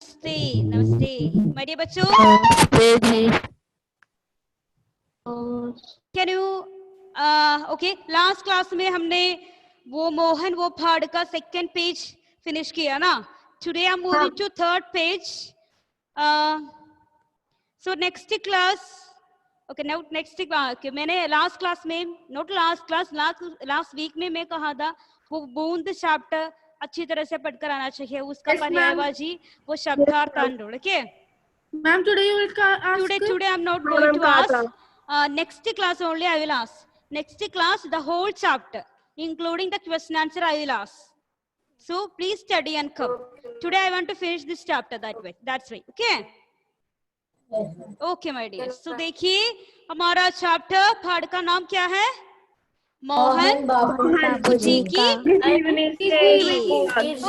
नमस्ते नमस्ते मेरे बच्चों, can you okay, last class में हमने वो मोहन वो पहाड़ का सेकंड पेज फिनिश किया ना. Today I am moving to third page. So next class, okay now next okay, मैंने लास्ट क्लास में, not last class, last week में मैं कहा था वो बूंद चैप्टर अच्छी तरह से पढ़कर आना चाहिए. उसका पर्यायवाची वो शब्दार्थ अंडोल. Okay Ma'am, today you will ask. Today I'm not going to ask. Next class only I will ask. Next class the whole chapter, including the question answer, I will ask. So please study and come. Today I want to finish this chapter that way. That's right. Okay. Okay my dear. So देखिए हमारा chapter पहाड़ का नाम क्या है? मोहन बाबूजी की.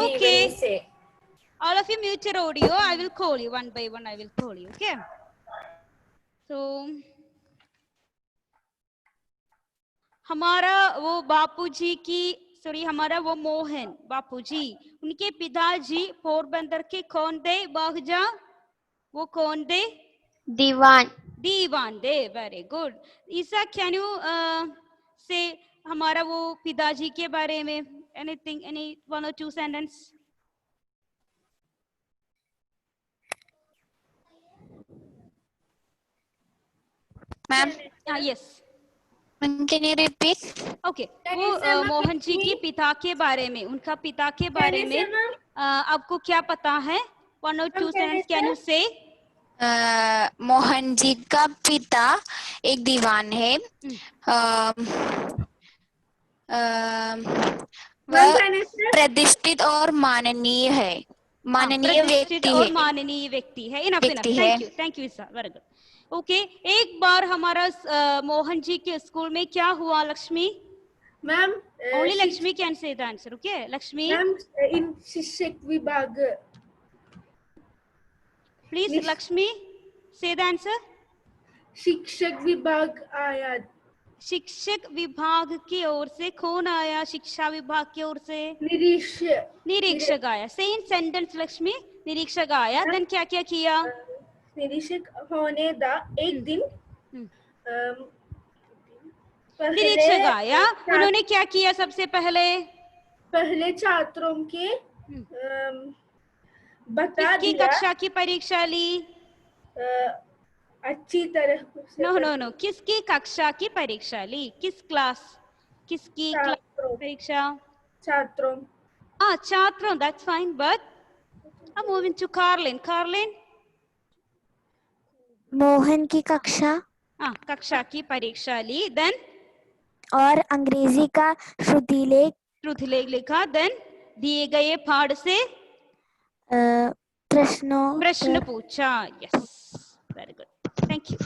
Okay. All of you mute your audio. I will call you one by one. I will call you. Okay. So हमारा वो बापूजी की, सॉरी हमारा वो मोहन बापूजी, उनके पिताजी पोरबंदर के कौन थे? बाहुजा, वो कौन थे? दीवान थे. Very good. Isa, can you say हमारा वो पिताजी के बारे में anything, any one or two sentence? Ma'am, yes, can you repeat? Okay. वो मोहन जी के पिता के बारे में, उनका पिता के बारे में आपको क्या पता है? One or two sentence can you से? मोहन जी का पिता एक दीवान है. वह प्रतिष्ठित और माननीय है. माननीय व्यक्ति और है. माननीय व्यक्ति है. Enough enough. Thank you sir. Very good. Okay, एक बार हमारा मोहन जी के स्कूल में क्या हुआ? Lakshmi ma'am, only Lakshmi can say the answer. Okay Lakshmi, ma'am in शिक्षक विभाग, प्लीज लक्ष्मी से द आंसर. शिक्षक विभाग आया. शिक्षक विभाग की ओर से कौन आया? शिक्षा विभाग की ओर से निरीक्षक आया. Same sentence Lakshmi. निरीक्षक आया, देन क्या क्या किया? निरीक्षक होने दा एक दिन निरीक्षक आया, उन्होंने क्या किया? सबसे पहले छात्रों के बता किसकी दिया. कक्षा की परीक्षा ली? अच्छी तरह नो, किसकी कक्षा की परीक्षा ली? किस क्लास, किसकी क्लास परीक्षा? छात्रों. That's fine, but I am moving to Caroline. Caroline, Mohan की कक्षा. कक्षा की परीक्षा ली, देन और अंग्रेजी का श्रुतिलेख लिखा, देन दिए गए पाठ से प्रश्न पूछा. Yes, very good, thank you.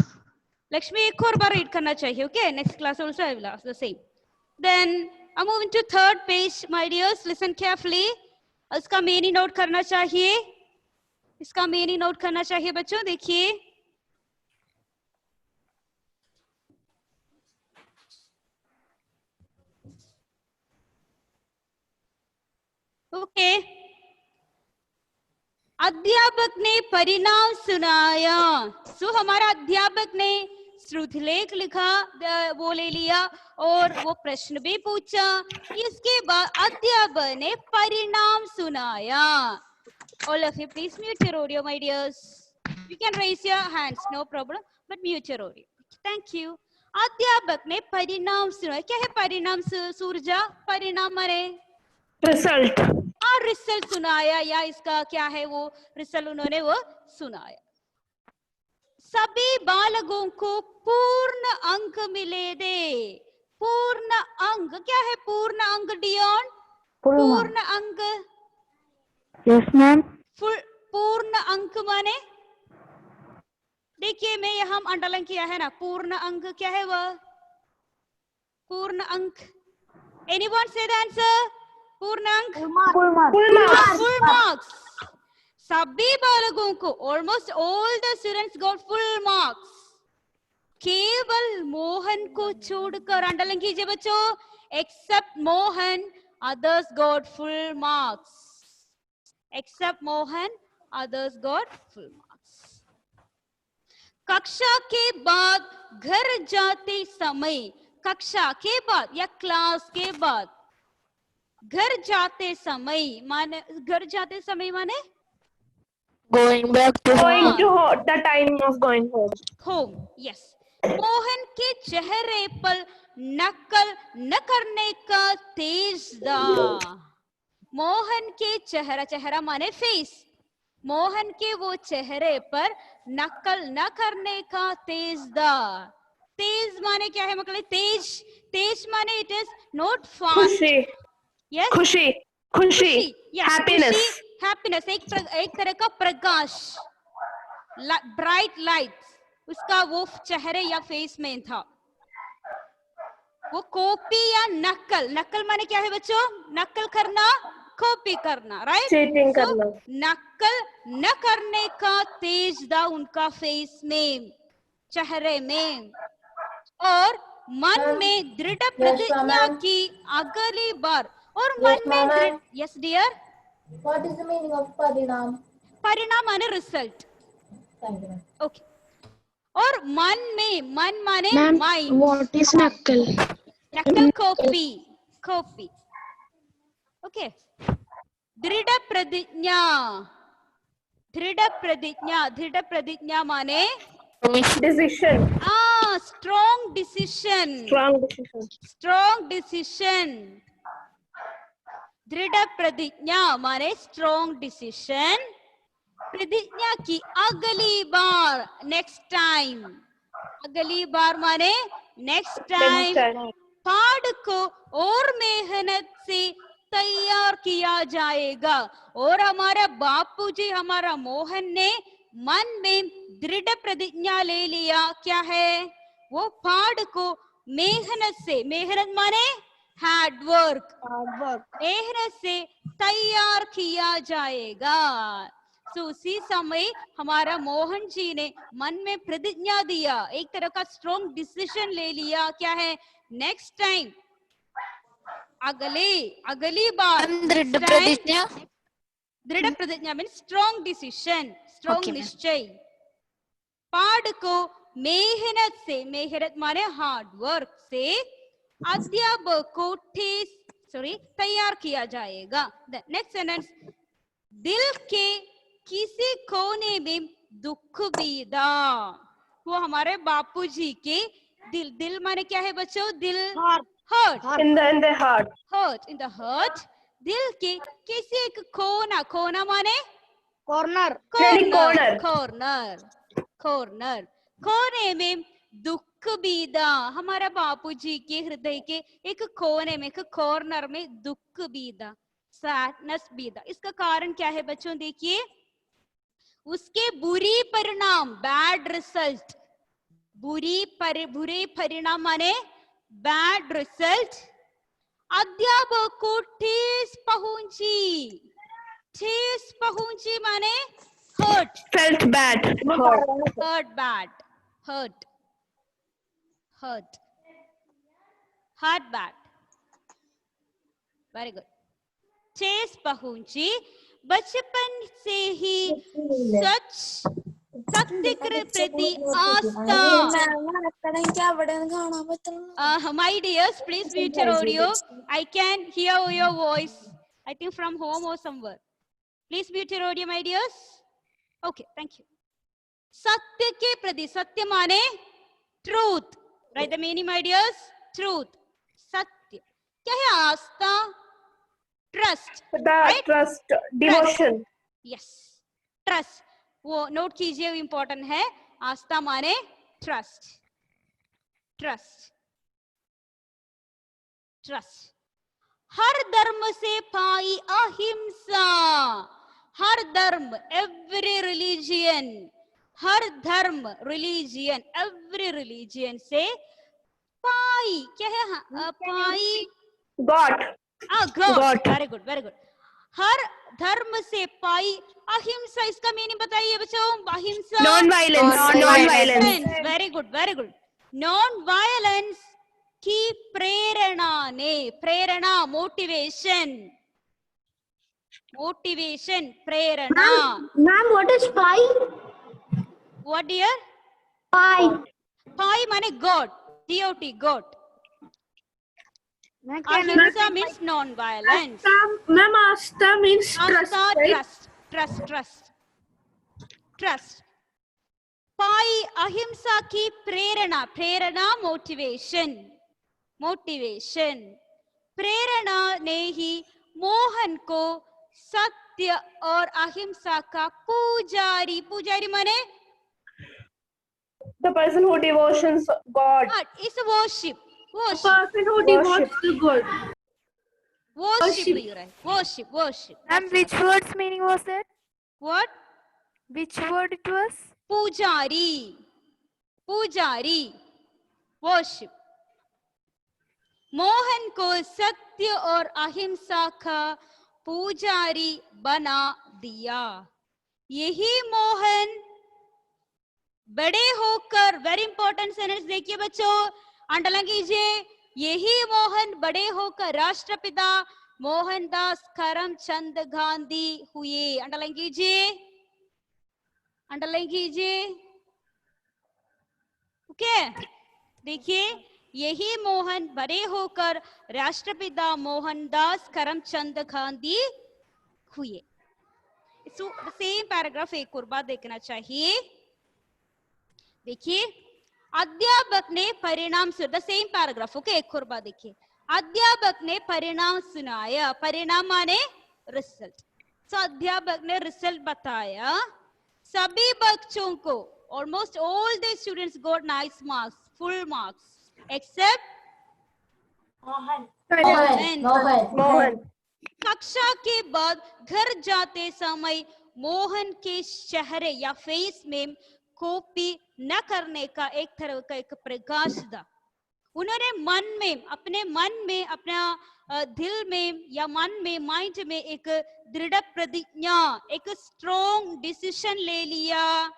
Lakshmi एक और बार रीड करना चाहिए. Okay, next class also I will ask the same. Then I am moving to third page. My dears, listen carefully. इसका मीनिंग नोट करना चाहिए. इसका मीनिंग नोट करना चाहिए बच्चों. देखिए, ओके. अध्यापक ने परिणाम सुनाया. सो हमारा अध्यापक ने श्रुतिलेख लिखा, वो ले लिया और वो प्रश्न भी पूछा. इसके बाद अध्यापक ने परिणाम सुनाया. All of you please mute your audio my dears. You can raise your hands, no problem, but mute your audio. Thank you. अध्यापक ने परिणाम सुनाया. क्या है परिणाम? सूरजा, परिणाम माने रिजल्ट. रिजल्ट सुनाया, या इसका क्या है वो रिजल्ट उन्होंने वो सुनाया. सभी बालकों को पूर्ण अंक मिले थे. पूर्ण अंक क्या है? पूर्ण अंक डियोन, पूर्ण अंक. Yes ma'am. पूर्ण अंक माने, देखिए मैं यहाँ अंडरलाइन किया है ना. पूर्ण अंक क्या है? वह पूर्ण अंक. एनीवन से द आंसर? पूर्ण अंक, full marks. सभी बालकों को, almost all the students got full marks. केवल मोहन को छोड़कर, अंडरलाइन कीजिए बच्चों, except Mohan, others got full marks. Except Mohan, others got full marks. कक्षा के बाद घर जाते समय, कक्षा के बाद या क्लास के बाद, घर जाते समय माने, घर जाते समय माने Going back to Going to the time of going home. Home, yes. Mohan के चेहरे पर नकल न करने का तेज दा। मोहन के चेहरा, चेहरा माने फेस, मोहन के वो चेहरे पर नकल न करने का तेज दा। तेज माने क्या है मकले? तेज, तेज माने इट इज नॉट फास्ट। खुशी, यस, खुशी, खुशी, हैप्पीनेस, हैप्पीनेस, एक तरह का प्रकाश, ब्राइट लाइट उसका वो चेहरे या फेस में था। वो कॉपी या नकल, नकल माने क्या है बच्चों? नकल करना, कॉपी करना, राइट? चीटिंग करना। नकल न करने का तेज था उनका फेस में, चेहरे में, और मन में दृढ़ प्रतिज्ञा की अगली बार, और मन में दृढ़, yes dear, What is the meaning of Parinam? परिणाम माने रिजल्ट, Thank you. ओके। और मन में, मन माने माइंड, What is knuckle? नकल कॉपी, कॉपी, ओके। दृढ़ प्रतिज्ञा, दृढ़ प्रतिज्ञा, दृढ़ प्रतिज्ञा माने decision, strong decision, strong decision, strong decision. दृढ़ प्रतिज्ञा माने स्ट्रॉन्ग डिसीजन। प्रतिज्ञा की अगली बार, नेक्स्ट टाइम, अगली बार माने नेक्स्ट टाइम, पाठ को और मेहनत से तैयार किया जाएगा। और हमारा बापूजी, हमारा मोहन ने मन में दृढ़ प्रतिज्ञा ले लिया, क्या है वो? पाठ को मेहनत से, मेहनत माने हार्ड वर्क, मेहनत से तैयार किया जाएगा। तो उसी समय हमारा मोहन जी ने मन में प्रतिज्ञा दिया, एक तरह का स्ट्रॉन्ग डिसीजन ले लिया, क्या है? नेक्स्ट टाइम, अगली बार, दृढ़ प्रतिज्ञा, दृढ़ प्रतिज्ञा मीन्स स्ट्रॉन्ग डिसीजन, स्ट्रॉन्ग निश्चय। पाठ को मेहनत से, मेहनत माने हार्ड वर्क से, अध्यापक को तैयार किया जाएगा। नेक्स्ट सेंटेंस, दिल के किसी कोने में दुख भी था। वो हमारे बापूजी के दिल, दिल माने क्या है बच्चों? दिल, hurt, in the heart, hurt, in the hurt, दिल के किसी एक कोना, कोना माने कॉर्नर, कॉर्नर, कॉर्नर, कॉर्नर, कोने में दुख भी था। हमारा बापूजी के हृदय के एक कोने में, एक कॉर्नर में दुख भी था, सैडनेस भी था। इसका कारण क्या है बच्चों? देखिए, उसके बुरी परिणाम, बैड रिजल्ट, बुरे परिणाम माने बैड रिजल्ट, अध्यापक को ठेस पहुंची, ठेस पहुंची माने hurt, felt bad, hurt bad, hurt, hurt, hurt bad, very good. ठेस पहुंची, बचपन से ही सच, सत्य के प्रति आस्था। My dears, please mute your audio. I can hear your voice. I think from home or somewhere. Please mute your audio, my dears. Okay, thank you. सत्य के प्रति, सत्य माने truth. Write the meaning, my dears. Truth. सत्य क्या है? आस्था, trust. Right? Trust, devotion, Yes, trust. वो note कीजिए, इंपॉर्टेंट है। आस्था माने ट्रस्ट, ट्रस्ट, ट्रस्ट। हर धर्म से पाई अहिंसा, हर धर्म, एवरी रिलीजियन, हर धर्म, रिलीजियन, एवरी रिलीजियन से पाई, क्या है? पाई, God, God, very good, very good. हर धर्म से पाई अहिंसा, इसका मीनिंग बताइए बच्चों? अहिंसा, non violence, non violence, very good, very good. Non violence की प्रेरणा ने, प्रेरणा मोटिवेशन, मोटिवेशन, प्रेरणा. Ma'am, what is pi? What dear? Pi. Pi माने God, G-O-T, God. Ahimsa means non-violence. Ma'am, Asta means trust, Asta, right? trust. पाई अहिंसा की प्रेरणा motivation. प्रेरणा ने ही मोहन को सत्य और अहिंसा का पुजारी माने The person who devotions God. इस worship. The person who devotes the God. Worship. And which word's meaning was that? What? Which word it was? पुजारी. Worship. मोहन को सत्य और अहिंसा का पुजारी बना दिया. यही मोहन बड़े होकर, वेरी इंपॉर्टेंट सेंटेंस देखिए बच्चों, अंडरलाइन कीजिए. यही मोहन बड़े होकर राष्ट्रपिता मोहनदास करमचंद गांधी हुए. अंडरलाइन कीजिए. ओके, देखिए, यही मोहन बड़े होकर राष्ट्रपिता मोहनदास करमचंद गांधी हुए. सेम पैराग्राफ एक और बार देखना चाहिए. देखिए, अध्यापक ने परिणाम सुना. Same paragraph. ओके, एक और बार देखिए. अध्यापक ने परिणाम सुनाया. परिणाम माने रिजल्ट. सो अध्यापक ने रिजल्ट बताया. सभी बच्चों को, almost all the students got nice marks, full marks, except Mohan. कक्षा के बाद घर जाते समय मोहन के चेहरे या फेस में कॉपी न करने का एक तरह का एक प्रकाश था. उन्होंने अपने मन में, अपना दिल में या मन में, माइंड में एक दृढ़ प्रतिज्ञा, एक स्ट्रॉन्ग डिसीजन ले लिया.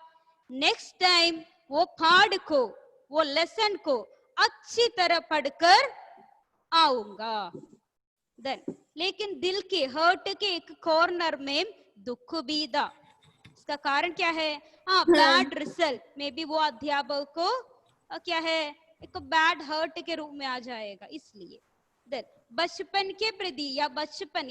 नेक्स्ट टाइम वो पाठ को, वो लेसन को अच्छी तरह पढ़कर आऊंगा. लेकिन दिल के हर्ट के एक कॉर्नर में दुख भी था. इसका कारण क्या है? Bad result. मे बी वो अध्यापक को क्या है, एक बैड हर्ट के रूप में आ जाएगा. इसलिए बचपन के प्रति या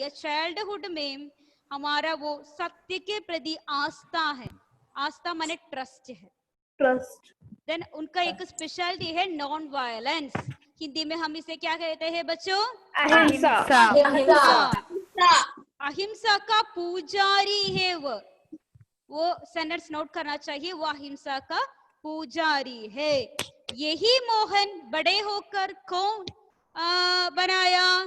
चाइल्डहुड में हमारा वो सत्य के प्रति आस्था है. आस्था माने ट्रस्ट है. देन उनका एक स्पेशलिटी है नॉन वायलेंस. हिंदी में हम इसे क्या कहते हैं बच्चों? अहिंसा का पुजारी है वो सेंटेंस नोट करना चाहिए. वो अहिंसा का पुजारी है. यही मोहन बड़े होकर कौन बनाया?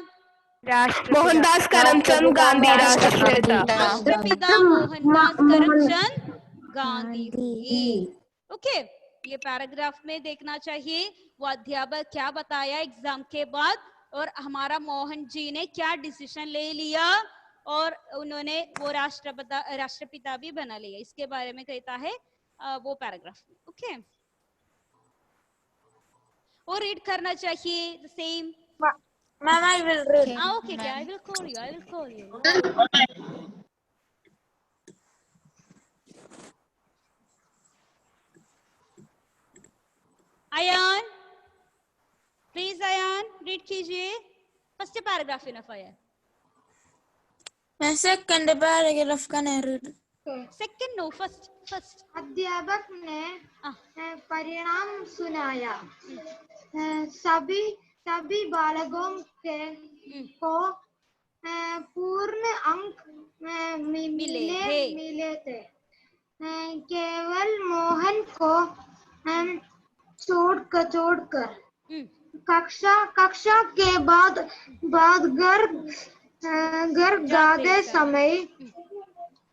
मोहनदास करमचंद गांधी राष्ट्रपिता मोहनदास करमचंद गांधी हुए. ओके, ये पैराग्राफ में देखना चाहिए. वो अध्यापक क्या बताया एग्जाम के बाद, और हमारा मोहन जी ने क्या डिसीजन ले लिया, और उन्होंने वो राष्ट्रपिता भी बना लिया. इसके बारे में कहता है वो पैराग्राफ में. ओके, और रीड करना चाहिए same. Ma'am, I will read. Okay, I will call you. Ayan, please Ayan, read कीजिए. फर्स्ट पैराग्राफ इनफ है. मैं सेकंड पैराग्राफ का नहीं read. Second no, first. अध्यापक ने परिणाम सुनाया. सभी बालकों को पूर्ण अंक मिले थे. केवल मोहन को छोड़कर. कक्षा के बाद घर जाते समय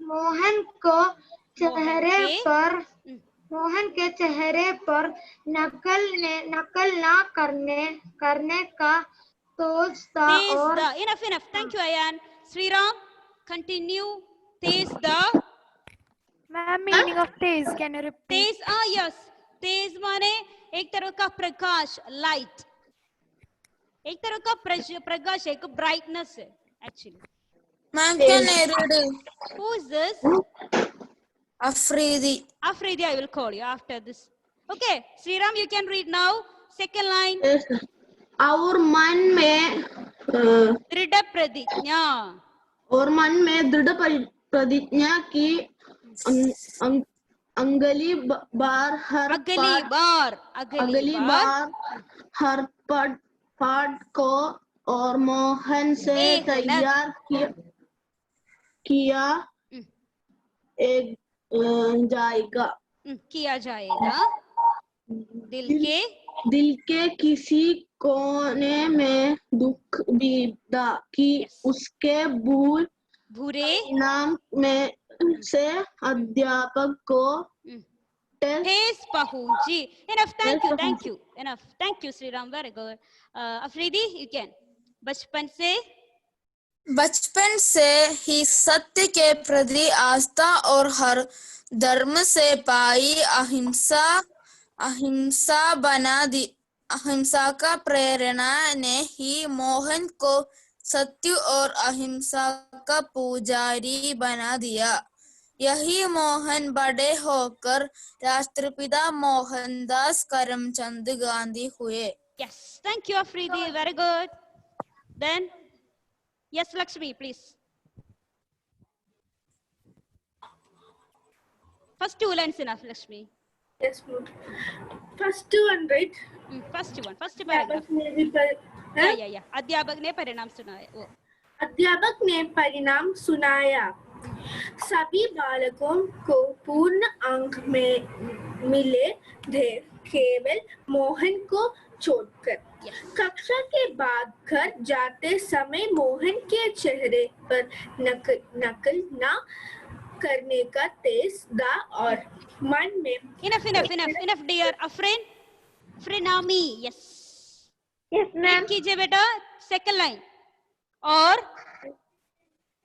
मोहन के चेहरे पर नकल ना करने का तेज था. और enough. Thank you Ayan. Sriram, continue. Tej the. Ma'am, meaning of Tej, can you repeat? Tej, yes. तेज माने एक तरह का प्रकाश, लाइट. एक तरह का प्रकाश, एक ब्राइटनेस है actually. Ma'am, can I read? Who is this? Afridi. Afridi, I will call you after this. Okay, Sriram, you can read now. Second line. Yes, sir. और मन में दृढ़ प्रतिज्ञा। और मन में दृढ़ प्रतिज्ञा की अगली बार हर हर पाठ को और मोहन से तैयार किया जाएगा दिल के किसी कोने में दुख विदा की उसके बुरे नाम में से अध्यापक को ठेस पहुंची। Enough, thank you Sriram, very good. Afridi, you can. बचपन से ही सत्य के प्रति आस्था और हर धर्म से पाई अहिंसा का प्रेरणा ने ही मोहन को सत्य और अहिंसा का पुजारी बना दिया। यही मोहन बड़े होकर राष्ट्रपिता मोहनदास करमचंद गांधी हुए। Yes, thank you Afridi, very good. Then yes, Lakshmi, please. First two lines enough, Lakshmi. Yes, good. First one, right? First paragraph. Yeah. अध्यापक ने परिणाम सुनाया। वो अध्यापक ने परिणाम सुनाया। सभी बालकों को पूर्ण अंक में मिले थे, केवल मोहन को छोड़कर। कक्षा के बाद घर जाते समय मोहन के चेहरे पर नकल न करने का तेज था और मन में enough dear Afrinami, yes ma'am. कीजिए बेटा सेकंड लाइन। और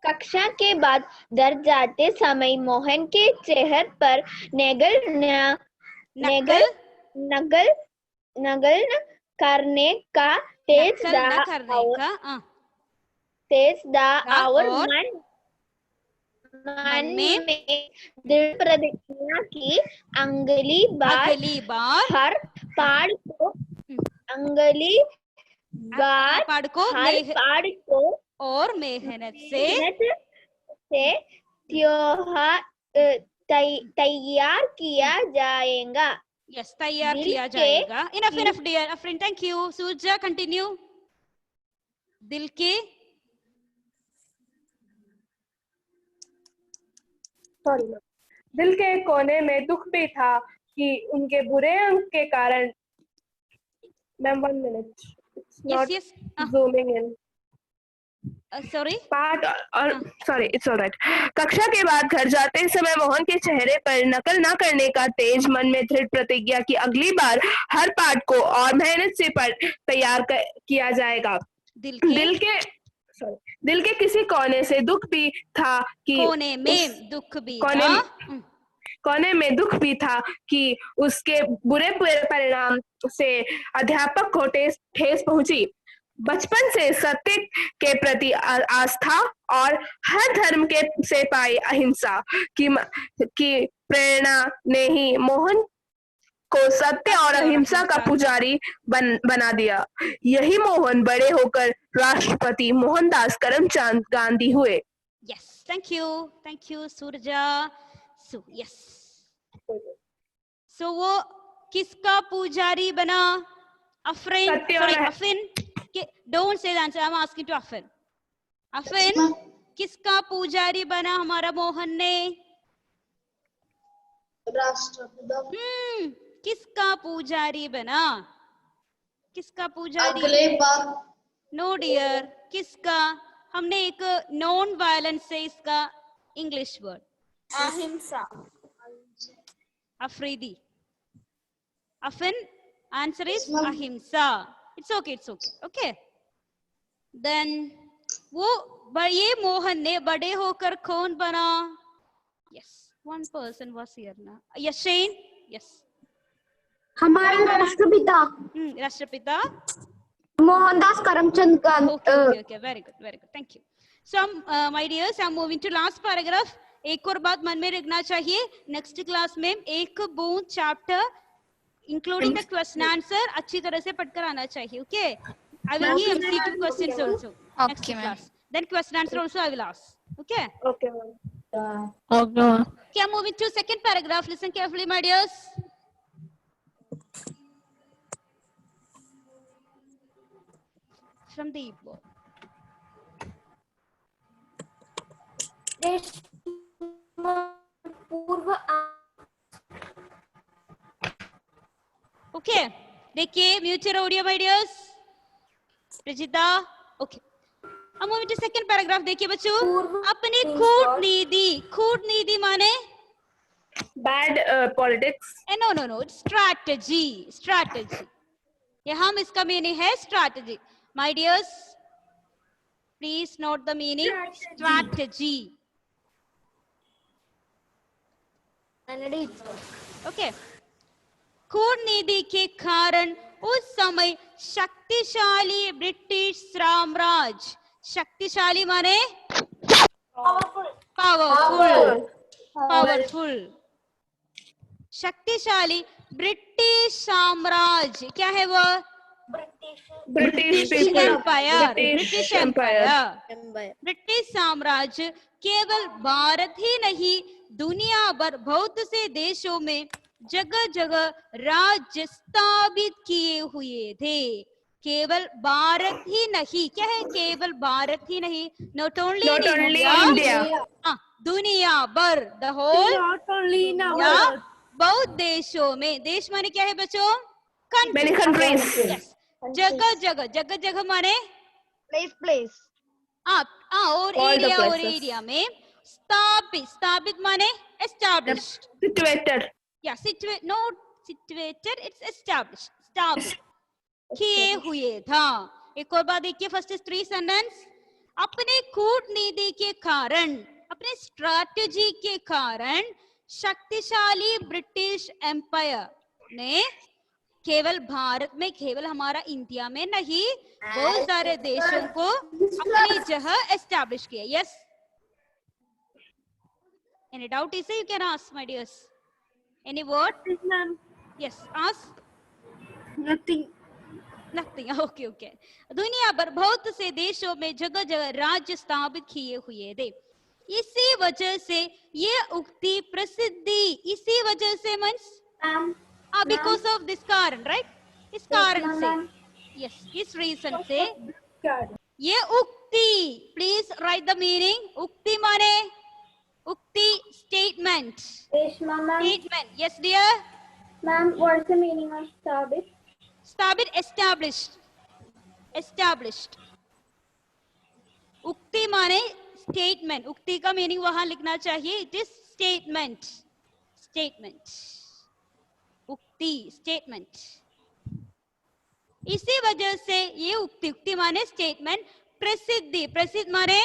कक्षा के बाद घर जाते समय मोहन के चेहरे पर नकल करने का तेज था और मन में दृढ़ प्रतिज्ञा की अगली बार हर पाठ को और मेहनत से तैयार किया जाएगा। Yes, तैयार किया जाएगा। Enough dear Afrin, thank you. Surja, continue. दिल के कोने में दुख भी था कि उनके बुरे अंक के कारण। Ma'am, 1 minute. It's not zooming in. Sorry. Sorry, it's all right. कक्षा के बाद घर जाते समय मोहन के चेहरे पर नकल न करने का तेज मन में दृढ़ प्रतिज्ञा की अगली बार हर पाठ को और मेहनत से तैयार किया जाएगा। दिल के किसी कोने से दुख भी था कि कोने में दुख भी था कि उसके बुरे परिणाम से अध्यापक को ठेस पहुंची। बचपन से सत्य के प्रति आस्था और हर धर्म के से पाई अहिंसा की प्रेरणा ने ही मोहन को सत्य और अहिंसा का पुजारी बना दिया। यही मोहन बड़े होकर राष्ट्रपति मोहनदास करमचंद गांधी हुए। Yes, thank you सूरजा। So yes, so वो किसका पुजारी बना? Afrin, don't say the answer, I'm asking to Afrin. Afrin, किसका पुजारी बना हमारा मोहन ने? राष्ट्रपिता। किसका पुजारी बना? किसका पुजारी? अगले बार। नो डियर, किसका? हमने एक नॉन वायलेंस से इसका इंग्लिश वर्ड। अहिंसा। Afridi. Afrin, answer is ahimsa. It's okay. Okay. Then ये मोहन ने बड़े होकर कौन बना? Yes, one person was here ना। Yes, Shane. Yes. हमारा राष्ट्रपिता राष्ट्रपिता Mohandas Karamchand Gandhi. Okay. Very good. Thank you. So my dears, I'm moving to last paragraph. एक और बात मन में रखना चाहिए, नेक्स्ट क्लास में एक बूंद chapter including the question answer अच्छी तरह से पढ़कर आना चाहिए. Okay, I will give MCQ questions also next class, then question answer also I will ask. ओके, Okay, ma'am. okay, I'm moving to second paragraph. Listen carefully, my dears. From the book. Okay, देखिए mutual audio my dears. Prajita, okay. अब moving to second paragraph. देखिए बच्चों, अपनी खूट नीति माने Bad politics. No no no, strategy. यहाँ हम इसका मीनिंग है strategy. My dears, please note the meaning strategy. Okay, कूटनीति के कारण उस समय शक्तिशाली ब्रिटिश साम्राज्य, शक्तिशाली माने पावरफुल, शक्तिशाली ब्रिटिश साम्राज्य, क्या है वो? British empire. British Empire. ब्रिटिश साम्राज्य केवल भारत ही नहीं, दुनिया भर बहुत से देशों में जगह जगह राज्य स्थापित किए हुए थे. केवल भारत ही नहीं, क्या है? केवल भारत ही नहीं, नॉट ओनली India. दुनिया भर, the whole, Not only in our या world. बहुत देशों में. देश माने क्या है बच्चों? Many countries. Yes. जगह जगह माने place. और All the एरिया में स्थापित माने established. Situated. Yeah, not situated, it's established. किए हुए था. एक और बात देखिए, फर्स्ट इज 3 सेंटेंस. अपने कूटनीति के कारण, अपने स्ट्रैटेजी के कारण शक्तिशाली ब्रिटिश एम्पायर ने केवल भारत में, केवल हमारा इंडिया में नहीं, बहुत सारे देशों को अपनी जगह एस्टैब्लिश किया. Yes, any doubt is you can ask my dears. Any word? Yes, ask. Nothing. Okay. दुनिया भर बहुत से देशों में जगह जगह राज्य स्थापित किए हुए थे. इसी वजह से ये उक्ति प्रसिद्धि, इसी वजह से मींस बिकॉज ऑफ दिस कारण, राइट? इस कारण से, यस, इस रीजन से ये उक्ति. Please write the meaning. उक्ति माने उक्ति, statement. Yes dear. Ma'am, what's the meaning of Sabit? स्थापित, established. उक्ति माने स्टेटमेंट. उक्ति का मीनिंग वहां लिखना चाहिए, इट इज स्टेटमेंट. उक्ति, स्टेटमेंट. इसी वजह से ये उक्ति माने स्टेटमेंट. प्रसिद्ध माने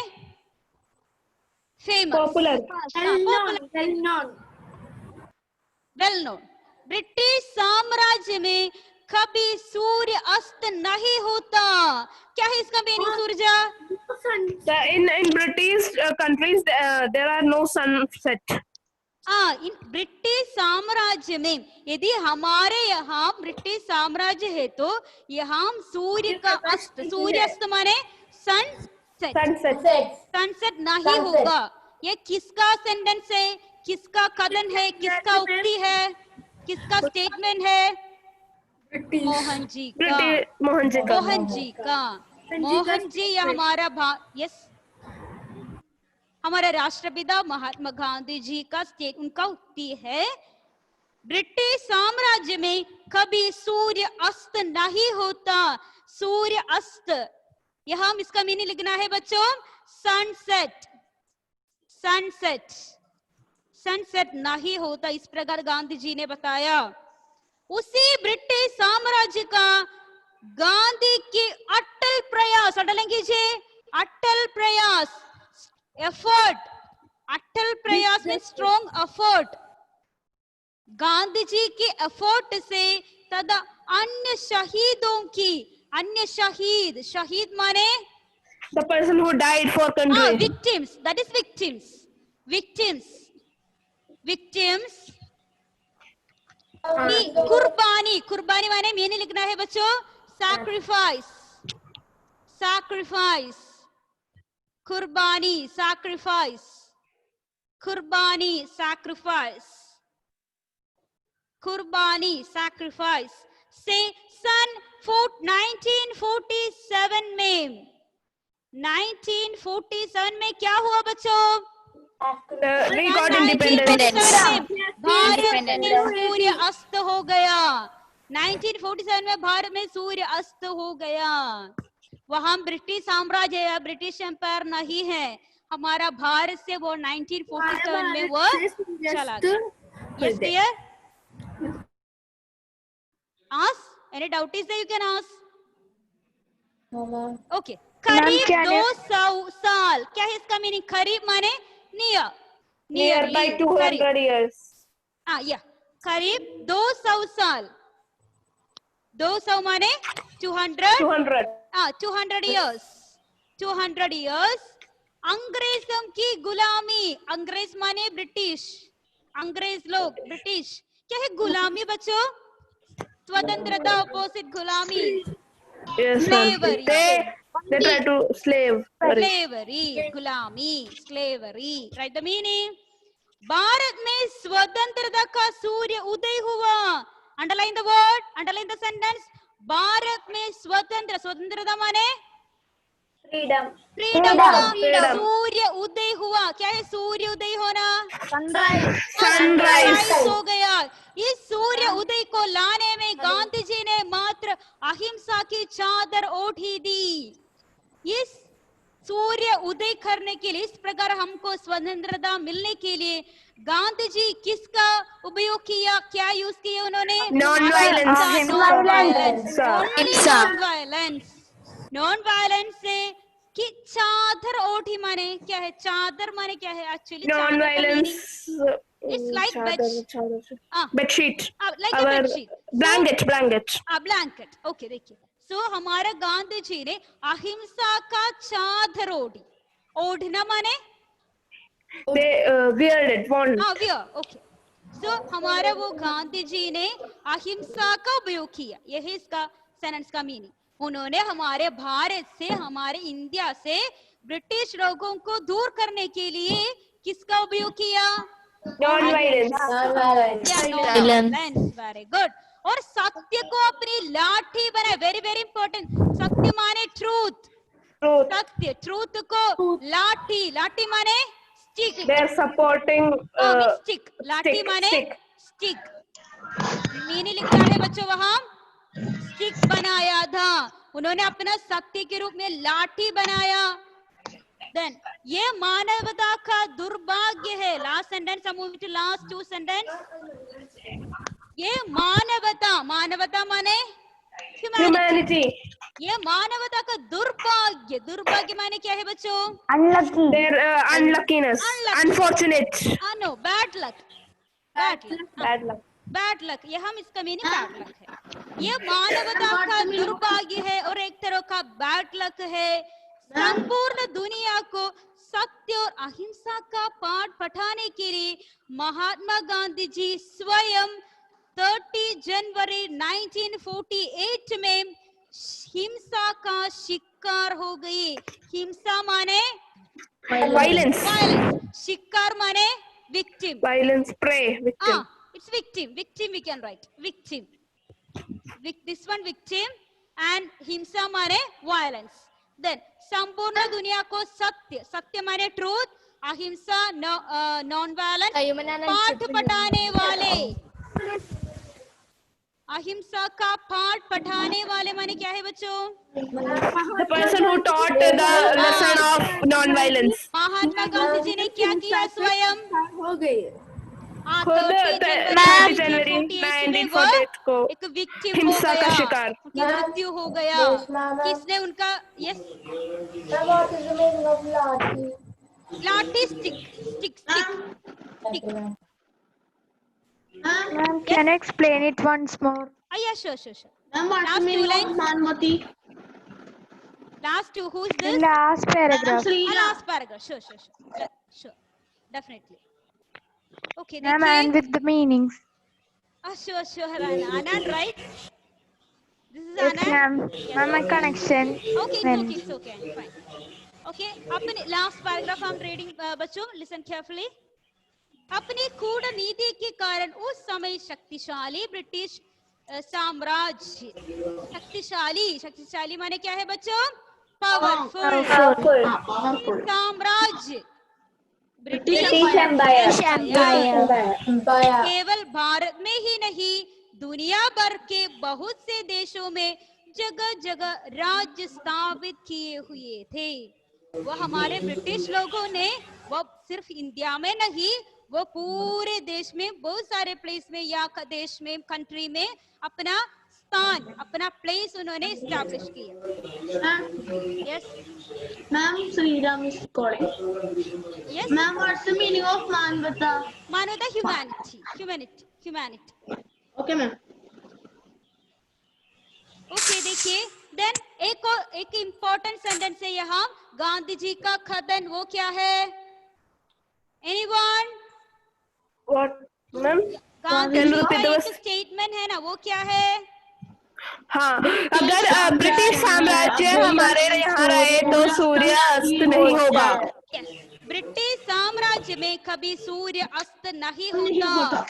famous, Popular. Well known. British साम्राज्य में कभी सूर्य अस्त नहीं होता. क्या है इसका meaning Suraja? In British countries there are no sunset. इन ब्रिटिश साम्राज्य में, यदि हमारे यहाँ ब्रिटिश साम्राज्य है तो यहाँ सूर्य का अस्त, सूर्यास्त माने सनसेट नहीं होगा. ये किसका सेंटेंस है, किसका कथन है, किसका उक्ति है, किसका स्टेटमेंट है? मोहन जी का. मोहन जी या हमारा यस, हमारे राष्ट्रपिता महात्मा गांधी जी का उनका उक्ति है, ब्रिटिश साम्राज्य में कभी सूर्य अस्त नहीं होता. सूर्य अस्त, यहाँ हम इसका मीनिंग लिखना है बच्चों, सनसेट नहीं होता. इस प्रकार गांधी जी ने बताया. उसी ब्रिटिश साम्राज्य का गांधी के अटल प्रयास, अटल कीजिए, अटल प्रयास, एफर्ट. अटल प्रयास में स्ट्रॉन्ग एफर्ट. गांधी जी के एफर्ट से तथा अन्य शहीद माने The person who died for country. victims. That is victims. Victims. Victims. कुर्बानी. कुर्बानी माने मैंने लिखना है बच्चों. Sacrifice. Sacrifice. Kurbani, sacrifice. Kurbani, sacrifice. Kurbani, sacrifice. Say, son, 1947 में 1947 में क्या हुआ बच्चों? We got independence. भारत में सूर्य अस्त हो गया. 1947 में भारत में सूर्य अस्त हो गया. वहां ब्रिटिश साम्राज्य या ब्रिटिश एम्पायर नहीं है. हमारा भारत से वो 1947 में वो चला गया. Yes, dear. Ask. Any doubt is there? You can ask. Okay. करीब 200 साल. क्या है इसका मीनिंग? करीब माने near. Nearby 200 years. या करीब 200 साल. 200 माने 200. 200 years. 200 years. अंग्रेजों की गुलामी. अंग्रेज माने ब्रिटिश. अंग्रेज लोग ब्रिटिश. क्या है गुलामी बच्चों? स्वतंत्रता अपोजिट गुलामी. Yes, Slavery. they try to slave. Slavery, गुलामी, slavery. Write the meaning. Bharat में स्वतंत्रता का सूर्य उदय हुआ. Underline the word. Underline the sentence. Bharat में स्वतंत्रता माने Freedom. फ्रीडम. Freedom. सूर्य उदय हुआ. क्या है सूर्य उदय होना? Sunrise. हो गया. इस सूर्य उदय को लाने में गांधी जी ने मात्र अहिंसा की चादर ओढ़ी दी. इस सूर्य उदय करने के लिए, इस प्रकार हमको स्वतंत्रता मिलने के लिए गांधी जी किसका उपयोग किया? क्या यूज किया उन्होंने? Non-violence. नॉन-वायलेंस से कि चादर ओढ़ी माने क्या है? चादर माने क्या है actually? Non-violence. It's like bedsheet. like a Our bedsheet. blanket. Blanket. Okay देखिए. सो हमारा गांधी जी ने अहिंसा का चादर ओढ़ी. ओढ़ना माने They wear it. Worn. Okay. So हमारा वो गांधी जी ने अहिंसा का उपयोग किया. यही इसका सेंटेंस का मीनिंग. उन्होंने हमारे भारत से, हमारे इंडिया से ब्रिटिश लोगों को दूर करने के लिए किसका उपयोग किया? Non-violence. Very good. और सत्य को अपनी लाठी बनाए. Very very important. सत्य माने ट्रूथ. सत्य. ट्रूथ को लाठी. लाठी माने stick. They are supporting. Stick. लाठी माने स्टिक. मीनिंग लिखा है बच्चों वहां. स्टिक बनाया था. उन्होंने अपना सत्य के रूप में लाठी बनाया. देन ये मानवता का दुर्भाग्य है. Last sentence. हम move to last two sentence. ये मानवता. मानवता माने Humanity. ये मानवता का दुर्भाग्य. दुर्भाग्य माने क्या है बच्चों? Unlucky. Their unluckiness. Unfortunate. No bad luck. Bad luck. Bad luck. Bad luck. ये हम इसका मीनिंग बैड लक है. ये मानवता का दुर्भाग्य है और एक तरह का बैड लक है. संपूर्ण दुनिया को सत्य और अहिंसा का पाठ पढ़ाने के लिए महात्मा गांधी जी स्वयं 30 जनवरी 1948 में हिंसा का शिकार हो गए. हिंसा माने Violence. शिकार माने victim. Violence. Prey. Victim. It's victim. Victim we can write. Victim. This one victim and हिंसा माने violence. Then संपूर्ण दुनिया को सत्य. सत्य माने ट्रूथ. अहिंसा नॉन वायलेंस. पाठ पढ़ाने वाले. अहिंसा का पाठ पढ़ाने वाले माने क्या है बच्चों? The person who taught the lesson of non-violence. Mahatma Gandhi ji ने क्या किया स्वयं? हो गई. 30 जनवरी 1948 को एक विक्टिम हिंसा हो का गया. शिकार. उनकी मृत्यु हो गया. किसने उनका? Yes. What is the meaning of lathi? लाठी. Stick. Ma'am, can I explain it once more? Yeah, sure. Last two lines. Last two. Who's this? Last paragraph. Last paragraph. Sure. Definitely. Okay. Ma'am, देखिए. and with the meanings. Sure. Anand, right? This is Yes, Anand. ma'am. Ma'am, my connection. Okay, went. it's okay, fine. Okay, अपने last paragraph I'm reading, बच्चों, listen carefully. अपनी कूटनीति के कारण उस समय शक्तिशाली ब्रिटिश साम्राज्य, शक्तिशाली माने क्या है बच्चों? पावरफुल साम्राज्य, ब्रिटिश एम्पायर केवल भारत में ही नहीं, दुनिया भर के बहुत से देशों में जगह जगह राज्य स्थापित किए हुए थे। वो हमारे ब्रिटिश लोगों ने वो सिर्फ इंडिया में नहीं, वो पूरे देश में बहुत सारे प्लेस में या देश में कंट्री में अपना स्थान, अपना प्लेस उन्होंने एस्टैब्लिश किया। Yes ma'am, Shriram is calling. Yes Ma'am, what's the meaning of मानवता? मानवता, ह्यूमैनिटी। Okay, ma'am. ओके, देखिए देन एक इम्पोर्टेंट सेंटेंस है यहाँ, गांधी जी का कथन, वो क्या है? Anyone? What, ma'am? Gandhi Can you जी का repeat the एक verse? स्टेटमेंट है ना, वो क्या है? हाँ, अगर ब्रिटिश साम्राज्य हमारे यहाँ रहे तो सूर्य अस्त नहीं होगा। Yes. ब्रिटिश साम्राज्य में कभी सूर्य अस्त नहीं होता।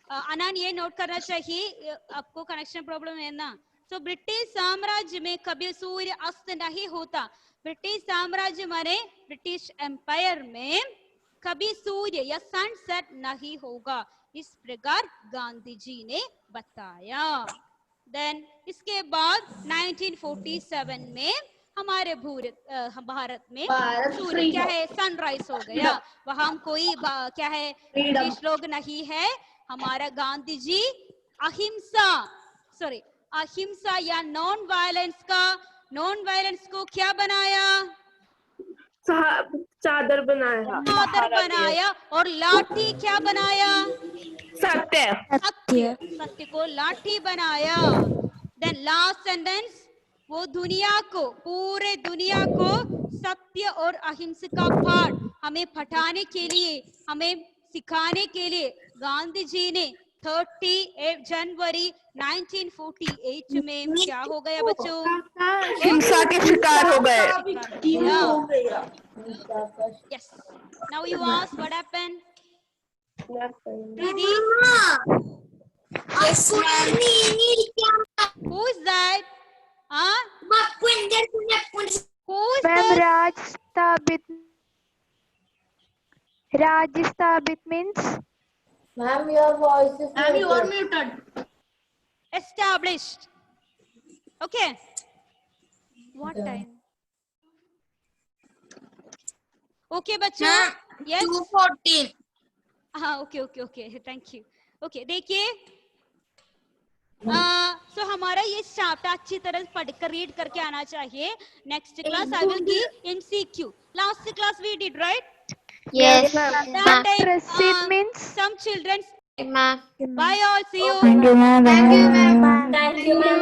अनन, ये नोट करना चाहिए, आपको कनेक्शन प्रॉब्लम है ना। तो ब्रिटिश साम्राज्य में कभी सूर्य अस्त नहीं होता। ब्रिटिश साम्राज्य माने ब्रिटिश एम्पायर में कभी सूर्य या सनसेट नहीं होगा, इस प्रकार गांधी जी ने बताया। देन इसके बाद 1947 में हमारे भारत में सूर्य क्या है, सनराइज हो गया। वहां कोई क्या है, ब्रिटिश लोग नहीं है। हमारा गांधी जी अहिंसा या नॉन वायलेंस को क्या बनाया? चादर बनाया और लाठी क्या बनाया? सत्य को लाठी बनाया। देन लास्ट सेंटेंस, वो पूरे दुनिया को सत्य और अहिंसा का पाठ हमें पढ़ाने के लिए, हमें सिखाने के लिए गांधी जी ने 30 जनवरी 1948 में क्या हो गया बच्चों? हिंसा के शिकार हो गए। Yes. Now you ask what happened? Didi? Yes, ma'am. Who is that? Huh? Who is Ma'am, this? Raj Stabit means? Ma'am, your voice is Ma'am, you are muted. Established. Okay. What time? Okay, बच्चों. Yes. 2:14. हाँ, okay. Thank you. Okay, देखिए. So हमारा ये chapter अच्छी तरह पढ़कर read करके आना चाहिए. Next class I will give MCQ. Last class we did, right? Yes. That time, Proceed means? some children. Ma'am. Bye all. See you. Thank you, ma'am. Thank you, ma'am. Thank you, ma'am.